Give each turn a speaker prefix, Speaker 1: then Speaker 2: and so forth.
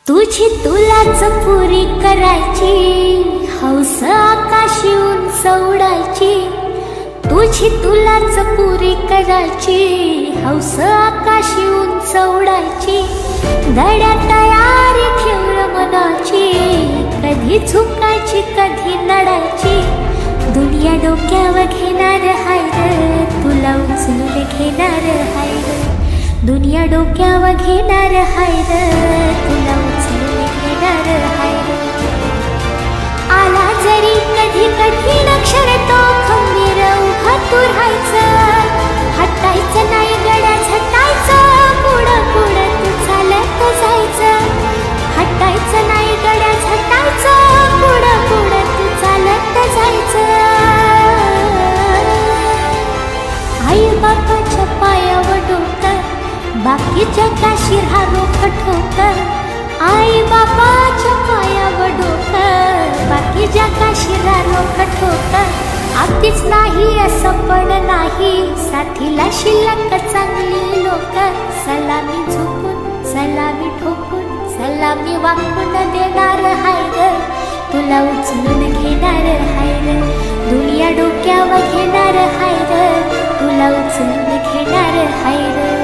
Speaker 1: तुझी तुलाच पुरी करायची, हौस आकाशी उंच उडायची. तुझी तुलाच पुरी करायची, हौस आकाशी उंच उडायची. धड्या तयारी ठेवलं मनाची, कधी झुकायची कधी लढायची. दुनिया डोक्यावर घेणार हाय रे, तुला उचलून घेणार हाय रे. दुनिया डोक्यावर घेणार हाय रे, तुला उचलून घेणार हाय रे. आला जरी कधी कठीण अक्षर तो खंबीर उभा तू राहायचं. हटायचं नाही गड्या झटायचं, पुढं पुढं तू चालत जायचं. हटायचं नाही गड्या झटायचं, पुढं पुढं तू चालत जायचं. आई बापाच्या पायावर डोकं, बाकीच्या काशी रोख ठोकर. आई बापाच्या पायावर डोकं, बाकीच्या काशी रोख ठोकर. अगदीच नाही असं पण नाही, साथीला शिल्लक चांगली लोक. सलामी झुकून सलामी ठोकून सलामी वाकून देणार हाय ग, तुला उचलून घेणार हाय ग. दुनिया डोक्यावर घेणार हाय ग, तुला उचलून घेणार हाय ग.